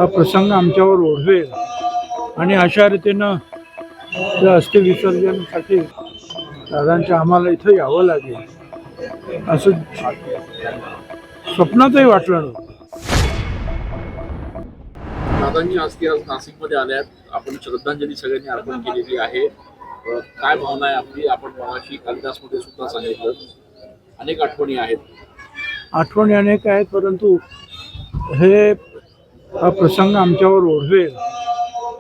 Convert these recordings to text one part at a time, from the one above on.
हा प्रसंग आमच्यावर ओढवेल आणि अशा रीतीनं ते अस्थि विसर्जनासाठी दादांच्या आम्हाला इथं यावं लागेल असं स्वप्नातही वाटलं नव्हतं. दादांची अस्थि आज नाशिकमध्ये आल्यात. आपण श्रद्धांजली सगळ्यांनी अर्पण केलेली आहे. काय भावना आहे आपली? आपण मगाशी कालिदासमध्ये सुद्धा सांगितलं अनेक आठवणी आहेत. आठवणी अनेक आहेत, परंतु हे हा प्रसंग आमच्यावर ओढवेल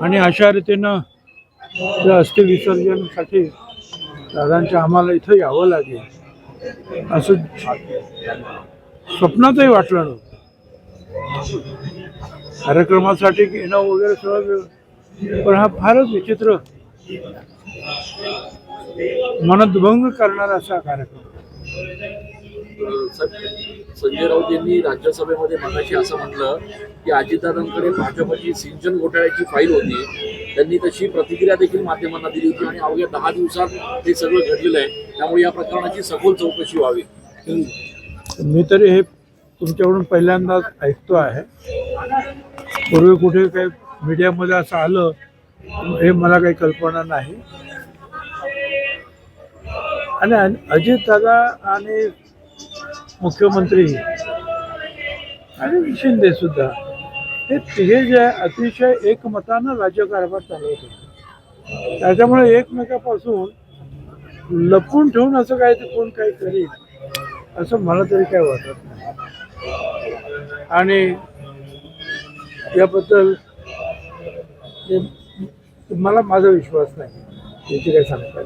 आणि अशा रीतीनं ते अस्थि विसर्जनासाठी दादांच्या आम्हाला इथं यावं लागेल असं स्वप्नातही वाटलं नव्हतं. कार्यक्रमासाठी येणं वगैरे सगळं, पण हा फारच विचित्र मनोद्भंग करणारा असा कार्यक्रम. संजय राऊत यांनी राज्यसभेमध्ये मगाशी असं म्हटलं की अजितदादांकडे भाजपची सिंचन घोटाळ्याची फाईल होती. त्यांनी तशी प्रतिक्रिया देखील माध्यमांना दिली होती आणि अवघ्या 10 दिवसात हे सगळं घडलेलं आहे. त्यामुळे या प्रकरणाची सखोल चौकशी व्हावी. मी तरी हे तुमच्याकडून पहिल्यांदाच ऐकतो आहे. पूर्वी कुठे काही मीडियामध्ये असं आलं हे मला काही कल्पना नाही. आणि अजितदादा आणि मुख्यमंत्री आणि शिंदे सुद्धा हे तिघे जे अतिशय एकमतानं राज्यकारभार चालवत होते. त्याच्यामुळे एकमेकापासून लपून ठेवून असं काय ते कोण काही करेल असं मला तरी काय वाटत नाही. आणि याबद्दल मला माझा विश्वास नाही याची काय सांगतात.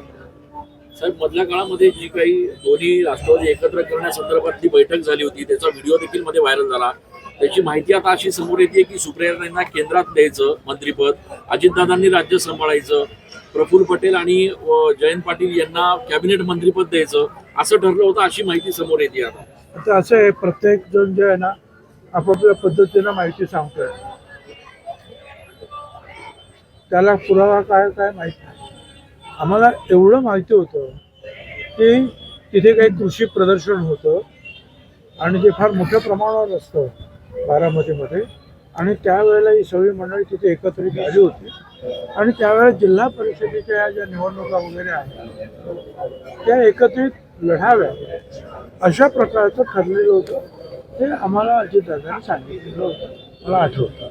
साहेब, मधल्या काळामध्ये जी काही दोन्ही राष्ट्रवादी एकत्र करण्यासंदर्भातली बैठक झाली होती त्याचा व्हिडिओ देखील मध्ये व्हायरल झाला. त्याची माहिती आता अशी समोर येते की सुप्रियाताईंना केंद्रात द्यायचं मंत्रिपद, अजितदादांनी राज्य सांभाळायचं, प्रफुल्ल पटेल आणि जयंत पाटील यांना कॅबिनेट मंत्रिपद द्यायचं असं ठरलं होतं, अशी माहिती समोर येते. आता असं आहे, प्रत्येक जण जे आहे ना आपापल्या पद्धतीनं माहिती सांगतोय. त्याला पुरावा काय काय माहिती नाही. आम्हाला एवढं माहिती होतं की तिथे काही कृषी प्रदर्शन होतं आणि ते फार मोठ्या प्रमाणावर असतं बारामतीमध्ये. आणि त्यावेळेला ही सगळी मंडळी तिथे एकत्रित आली होती आणि त्यावेळेला जिल्हा परिषदेच्या ज्या निवडणुका वगैरे आहेत त्या एकत्रित लढाव्या अशा प्रकारचं ठरलेलं होतं. ते आम्हाला अजितदादांनी सांगितलेलं होतं, मला आठवतं.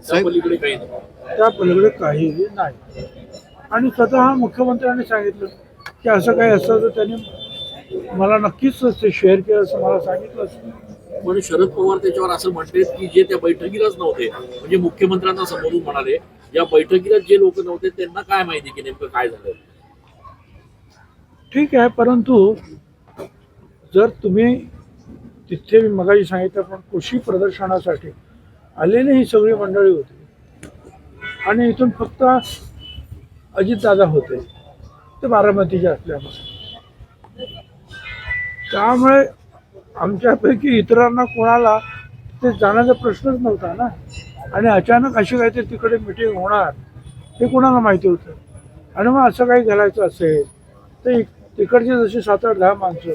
त्या पलीकडे काहीही नाही. आणि स्वतः मुख्यमंत्र्यांनी सांगितलं की असं काही असतं तर त्यांनी मला नक्कीच ते शेअर केलं असं मला सांगितलं असतं. पण शरद पवार त्याच्यावर असं म्हणतात की जे त्या बैठकीलाच नव्हते, म्हणजे मुख्यमंत्र्यांना समोरून म्हणाले या बैठकीला जे लोक नव्हते त्यांना काय माहिती की नेमकं काय झालं. ठीक आहे, परंतु जर तुम्ही तिथे मगाशी सांगितलं पण कृषी प्रदर्शनासाठी आलेली ही सगळी मंडळी होती आणि इथून फक्त अजितदादा होते ते बारामतीचे असल्यामुळे, त्यामुळे आमच्यापैकी इतरांना कोणाला ते जाण्याचा प्रश्नच नव्हता ना. आणि अचानक अशी काहीतरी तिकडे मिटिंग होणार हे कोणाला माहिती होतं. आणि मग असं काही घालायचं असेल तर तिकडचे जसे 7-8-10 माणसं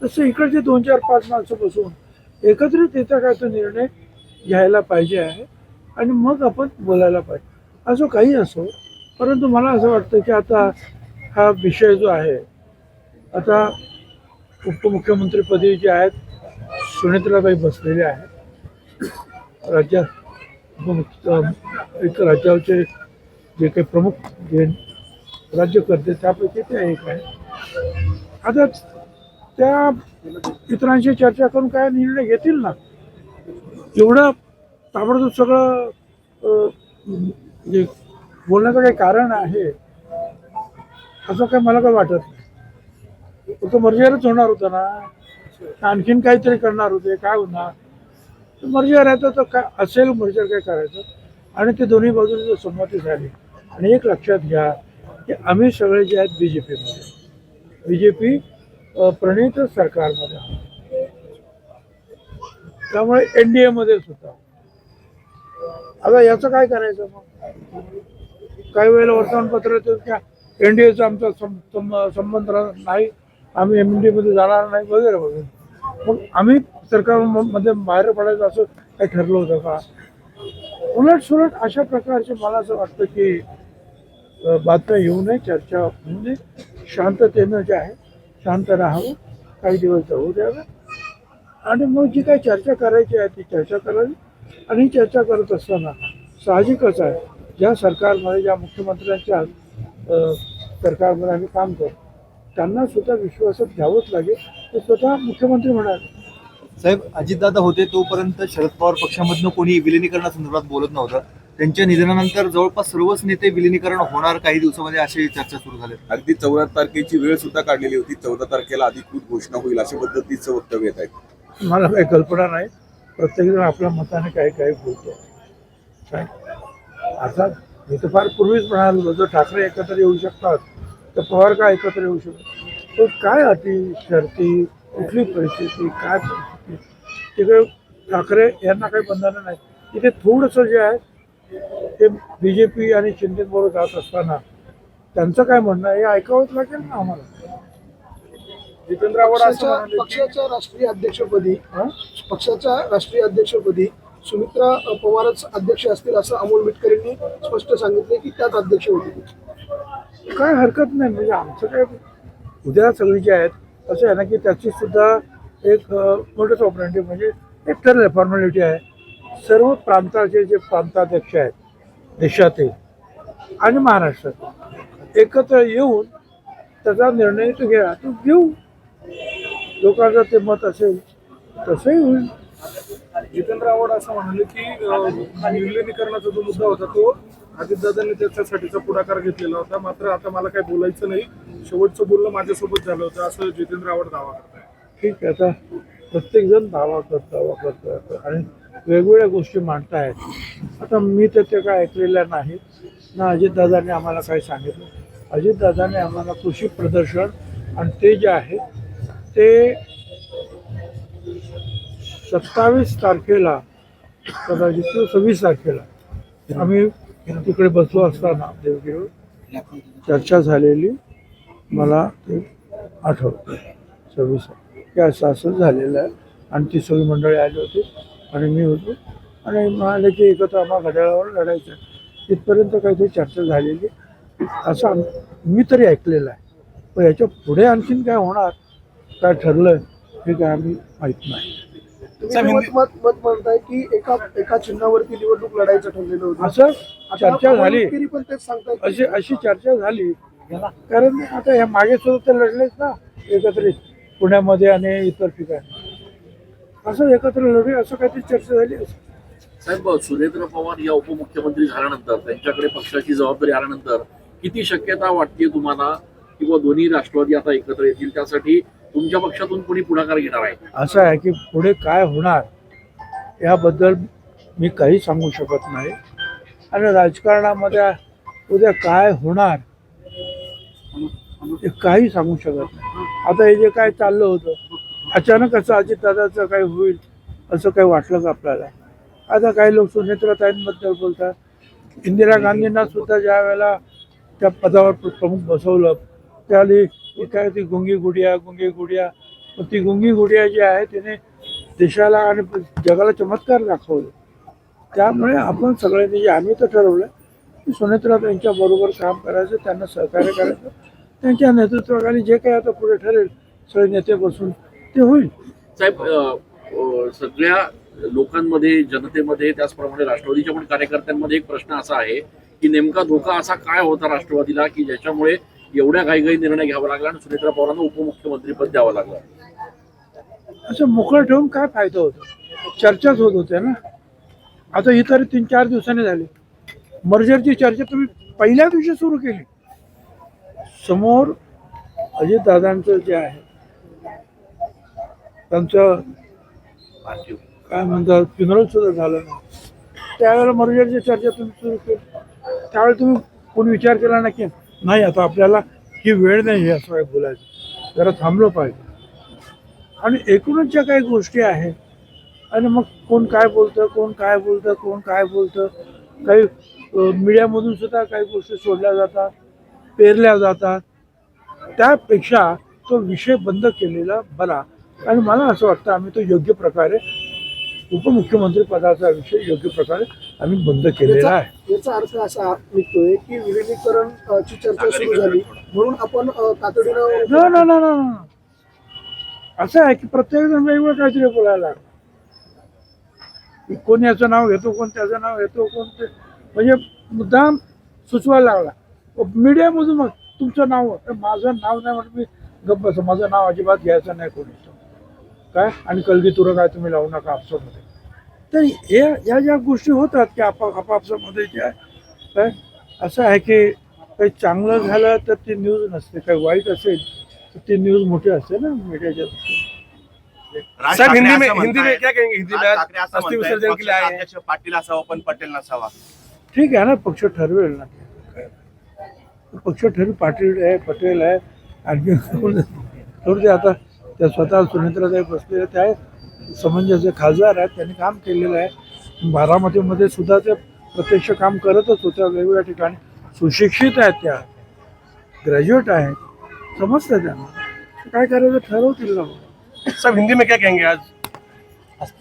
तसे इकडचे 2-4-5 माणसं बसून एकत्रित येता काय तो निर्णय घ्यायला पाहिजे आहे आणि मग आपण बोलायला पाहिजे. असं काही असो, परंतु मला असं वाटतं की आता हा विषय जो आहे, आता उपमुख्यमंत्रीपदी जे आहेत सुनेत्राबाई बसलेले आहेत. एक राज्याचे जे काही प्रमुख जे राज्यकर्ते त्यापैकी ते एक आहे. आता त्या इतरांशी चर्चा करून काय निर्णय घेतील ना. एवढं ताबडतोब सगळं जे बोलण्याचं काही कारण आहे असं काय मला काय वाटत नाही. फक्त मर्जीवरच होणार होतं ना, आणखीन काहीतरी करणार होते, काय होणार. मर्जीवर राहायचं तर काय असेल, मर्जीवर काय करायचं. आणि ते दोन्ही बाजूने संमती झाली. आणि एक लक्षात घ्या की आम्ही सगळे जे आहेत बीजेपी प्रणित सरकारमध्ये, त्यामुळे NDA मध्ये सुद्धा. आता याचं काय करायचं मग. काही वेळेला वर्तमानपत्र येतं की NDAचा आमचा संबंध नाही, आम्ही MND मध्ये जाणार नाही वगैरे वगैरे. मग आम्ही सरकारमध्ये बाहेर पडायचं असं काही ठरलं होतं का. उलट अशा प्रकारचे मला असं वाटतं की बातम्या येऊ नये, चर्चा होऊ नये, शांततेनं जे आहे शांत राहावं, काही दिवस जाऊ द्यावं आणि मग जी काही चर्चा करायची आहे ती चर्चा करावी. आणि ही चर्चा करत असताना साहजिकच आहे, ज्या सरकारमध्ये ज्या मुख्यमंत्र्यांच्या सरकारमध्ये आम्ही काम करतो त्यांना सुद्धा विश्वासात घ्यावंच लागेल. ते स्वतः मुख्यमंत्री म्हणाले. साहेब, अजितदादा होते तोपर्यंत शरद पवार पक्षामधनं कोणी विलिनीकरणासंदर्भात बोलत नव्हतं. त्यांच्या निधनानंतर जवळपास सर्वच नेते विलिनीकरण होणार काही दिवसामध्ये अशी चर्चा सुरू झाली. अगदी 14 तारखेची वेळ सुद्धा काढलेली होती. 14 तारखेला अधिकृत घोषणा होईल अशा पद्धतीचं वक्तव्य येत आहे. मला काही कल्पना नाही. प्रत्येकजण आपल्या मताने काही काही बोलतो. काय आता मी तर फार पूर्वीच म्हणालो, जर ठाकरे एकत्र येऊ शकतात तर पवार का एकत्र येऊ शकतात. तो काय अटी शर्ती, कुठली परिस्थिती, काय परिस्थिती, तिकडे ठाकरे यांना काही बंधनं नाही. इथे थोडंसं जे आहे ते BJP आणि शिंदेबरोबर जात असताना त्यांचं काय म्हणणं आहे हे ऐकावंच लागेल ना आम्हाला. जितेंद्र आव्हाड असं म्हणाले की पक्षाच्या राष्ट्रीय अध्यक्षपदी पक्षाच्या राष्ट्रीय अध्यक्षपदी सुमित्रा पवारच अध्यक्ष असतील असं अमोल मिटकरींनी स्पष्ट सांगितले की त्याच अध्यक्ष होतील. काय हरकत नाही. म्हणजे आमचं काय उद्या सगळी जे आहेत असं आहे ना की त्याची सुद्धा एक मोठंच ऑपरेटिव्ह म्हणजे एक ठरलं फॉर्मॅलिटी आहे. सर्व प्रांताचे जे प्रांताध्यक्ष आहेत देशातील आणि महाराष्ट्रातील एकत्र येऊन त्याचा निर्णय तो घ्या, तो घेऊ. लोकांचं ते मत असेल तसंही होईल. जितेंद्र आव्हाड असं म्हणाले की विलिनीकरणाचा जो मुद्दा होता तो अजितदादांनी त्याच्यासाठीचा पुढाकार घेतलेला होता, मात्र आता मला काही बोलायचं नाही, शेवटचं बोलणं माझ्यासोबत झालं होतं असं जितेंद्र आव्हाड दावा करताय. ठीक आहे. आता प्रत्येकजण दावा करतो आणि वेगवेगळ्या गोष्टी मांडतायत. आता मी तर ते काय ऐकलेल्या नाहीत ना. अजितदादांनी आम्हाला काय सांगितलं. अजितदादांनी आम्हाला कृषी प्रदर्शन आणि ते जे आहे ते 27 तारखेला कदाचित 26 तारखेला आम्ही तिकडे बसलो असताना देवगिरीवर चर्चा झालेली मला ते आठवतं. 26 हे असं झालेलं आहे आणि ती सगळी मंडळी आली होती आणि मी होतो आणि म्हणाले की एकत्र आम्हाला घड्याळावर लढायचं आहे. इथपर्यंत काहीतरी चर्चा झालेली असं मी तरी ऐकलेलं आहे. पण याच्या पुढे आणखीन काय होणार, काय ठरलं हे काय आम्ही माहीत नाही. तुम्ही मत म्हणताय की एका चिन्हावरती निवडणूक लढायचं ठरलेलं होतं असं चर्चा झाली. मिटकरी पण तेच सांगताय. अशी चर्चा झाली. कारण आता ह्या मागे सुद्धा तर लढलेच ना एकत्रित पुण्यामध्ये आणि इतर ठिकाणी. असं एकत्र लढू असं काहीतरी चर्चा झाली असं. साहेब, सुरेंद्र पवार या उपमुख्यमंत्री झाल्यानंतर त्यांच्याकडे पक्षाची जबाबदारी आल्यानंतर किती शक्यता वाटते तुम्हाला किंवा दोन्ही राष्ट्रवादी आता एकत्र येतील, त्यासाठी तुमच्या पक्षातून कोणी पुढाकार घेणार आहे? असं आहे की पुढे काय होणार याबद्दल मी काही सांगू शकत नाही आणि राजकारणामध्ये उद्या काय होणार हे काही सांगू शकत नाही. आता हे जे काय चाललं होतं अचानक असं अजितदादाचं काही होईल असं काही वाटलं का आपल्याला. आता काही लोक सुनेत्राताईंबद्दल बोलतात. इंदिरा गांधींना सुद्धा ज्या वेळेला त्या पदावर प्रमुख बसवलं त्यावेळी काय ती गुंगी गुडिया पण ती गुंगी गुडिया जी आहे तिने देशाला आणि जगाला चमत्कार दाखवले. त्यामुळे आपण सगळ्यांनी जे आम्ही तर ठरवलं की सुनेत्राताईंच्या बरोबर काम करायचं, त्यांना सहकार्य करायचं. त्यांच्या नेतृत्वाखाली जे काही आता पुढे ठरेल सगळे नेते बसून ते होईल. साहेब, सगळ्या लोकांमध्ये, जनतेमध्ये, त्याचप्रमाणे राष्ट्रवादीच्या पण कार्यकर्त्यांमध्ये एक प्रश्न असा आहे की नेमका धोका असा काय होता राष्ट्रवादीला की ज्याच्यामुळे एवढ्या घाईघाई निर्णय घ्यावा लागला आणि सुनेत्रा पवारांना उपमुख्यमंत्रीपद द्यावं लागलं? असं मोकळं ठेवून काय फायदा होतो. चर्चाच होत होत्या ना. आता ही तरी 3-4 दिवसांनी झाली. मर्जरची चर्चा तुम्ही पहिल्या दिवशी सुरू केली. समोर अजितदादांचं जे आहे त्यांचं काय म्हणतात फ्युनरल सुद्धा झालं ना. त्यावेळेला मर्जरची चर्चा तुम्ही सुरू केली. त्यावेळेला तुम्ही कोणी विचार केला ना की नाही आता आपल्याला ही वेळ नाही असं काय बोलायचं, जरा थांबलं पाहिजे. आणि एकूणच ज्या काही गोष्टी आहेत आणि मग कोण काय बोलतं काही मीडियामधून सुद्धा काही गोष्टी सोडल्या जातात, पेरल्या जातात. त्यापेक्षा तो विषय बंद केलेला बरा. आणि मला असं वाटतं आम्ही तो योग्य प्रकारे उपमुख्यमंत्री पदाचा विषय योग्य प्रकारे आम्ही बंद केलेला आहे. याचा अर्थ असा निघतोय की विलिनीकरण ची चर्चा सुरू झाली म्हणून आपण तातडीनं न न न न न. असं आहे की प्रत्येक जण वेगवेगळं काहीतरी बोलायला लागला. की कोण याचं नाव घेतो, कोण त्याचं नाव घेतो, कोण ते म्हणजे मुद्दाम सुचवायला लागला. मीडियामधून मग तुमचं नाव होतं, माझं नाव नाही म्हणून मी गप्प बसतो. माझं नाव अजिबात घ्यायचं नाही कोणी काय, आणि कलगीतुरं काय तुम्ही लावू नका आपसामध्ये. तर या ज्या गोष्टी होतात की आपापसामध्ये ज्या काय असं आहे की काही चांगलं झालं तर ती न्यूज नसते, काही वाईट असेल तर ती न्यूज मोठी असते ना मीडियाच्या दृष्टीने. साहब हिंदी में क्या कहेंगे? हिंदी में ठाकरे असं अस्थि म्हणतायत, विसर्जन के लिए आए हैं. पक्षाध्यक्ष पाटील असावा पण पटेल नसावा. ठीक आहे ना, पक्ष ठरवेल ना. पक्ष ठरवेल, पाटील आहे, पटेल आहे, आणखी तर ते आता त्या स्वतः सुनेत्राताई बसलेल्या त्या समंजस खासदार आहेत, त्यांनी काम केलेलं आहे. बारामतीमध्ये सुद्धा ते प्रत्यक्ष काम करतच होत्या वेगवेगळ्या ठिकाणी. सुशिक्षित आहेत, त्या ग्रॅज्युएट आहेत, समजतं त्यांना काय करायचं ठरवतील ना. साहब हिंदी में क्या कहेंगे? आज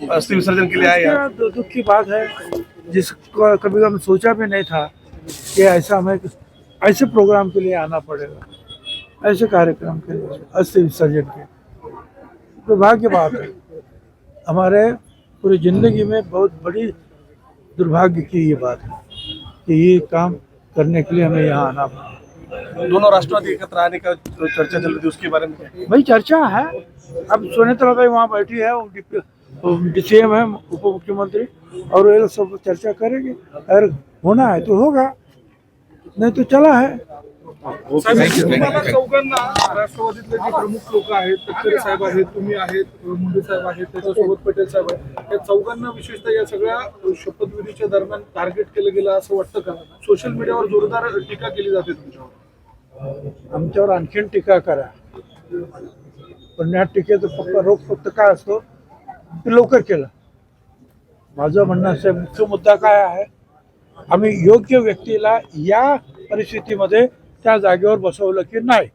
अस्थि विसर्जन के लिए आए हैं. दुख की बात है, जिसको कभी कभी सोचा भी नहीं था कि ऐसा हमें ऐसे प्रोग्राम के लिए आना पड़ेगा, ऐसे कार्यक्रम के लिए, अस्थि विसर्जन के. दुर्भाग्य बात है, हमारे पूरी जिंदगी में बहुत बड़ी दुर्भाग्य की ये बात है कि ये काम करने के लिए हमें यहाँ आना पड़ा. दोनों राष्ट्रवादी एकत्र आने का जो चर्चा चल रही थी उसके बारे में क्या? भाई चर्चा है, अब सुनेत्राताई वहाँ बैठी है, वो DCM है, उप मुख्यमंत्री, और ये लोग सब चर्चा करेंगे. अगर होना है तो होगा, नहीं तो चला है. तुम्हाला चौघांना राष्ट्रवादीतले जे प्रमुख लोक आहेत, तटकरे साहेब आहेत, तुम्ही आहेत, मुंडे साहेब आहेत, त्याच्यासोबत पटेल साहेब आहेत, या चौघांना विशेषतः या सगळ्या शपथविधीच्या दरम्यान टार्गेट केलं गेलं असं वाटतं का? सोशल मीडियावर जोरदार टीका केली जाते तुमच्यावर. आमच्यावर आणखीन टीका करा, पण या टीकेचं रोख फक्त काय असतो ते लवकर केलं. माझं म्हणणं असं, मुख्य मुद्दा काय आहे, आम्ही योग्य व्यक्तीला या परिस्थितीमध्ये त्या जागेवर बसवलं की नाही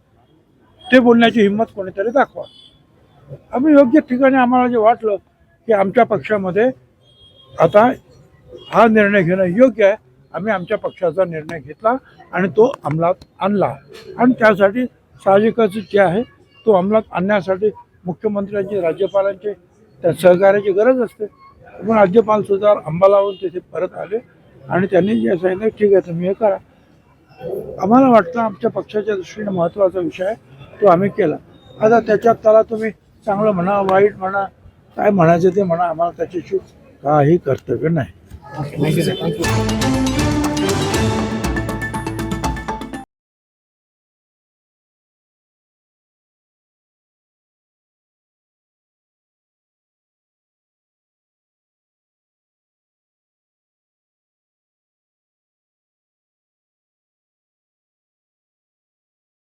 ते बोलण्याची हिंमत कोणीतरी दाखवा. आम्ही योग्य ठिकाणी, आम्हाला जे वाटलं की आमच्या पक्षामध्ये आता हा निर्णय घेणं योग्य आहे, आम्ही आमच्या पक्षाचा निर्णय घेतला आणि तो अंमलात आणला. आणि त्यासाठी साहजिकच जे आहे तो अंमलात आणण्यासाठी मुख्यमंत्र्यांची, राज्यपालांची त्या सहकार्याची गरज असते. पण राज्यपाल सुद्धा अंबालावरून तिथे परत आले आणि त्यांनी जे सांगितलं ठीक आहे तुम्ही हे करा. आम्हाला वाटतं आमच्या पक्षाच्या दृष्टीने महत्त्वाचा विषय आहे तो आम्ही केला. आता त्याच्यात त्याला तुम्ही चांगलं म्हणा, वाईट म्हणा, काय म्हणायचं ते म्हणा, आम्हाला त्याच्याशी काही कर्तव्य नाही.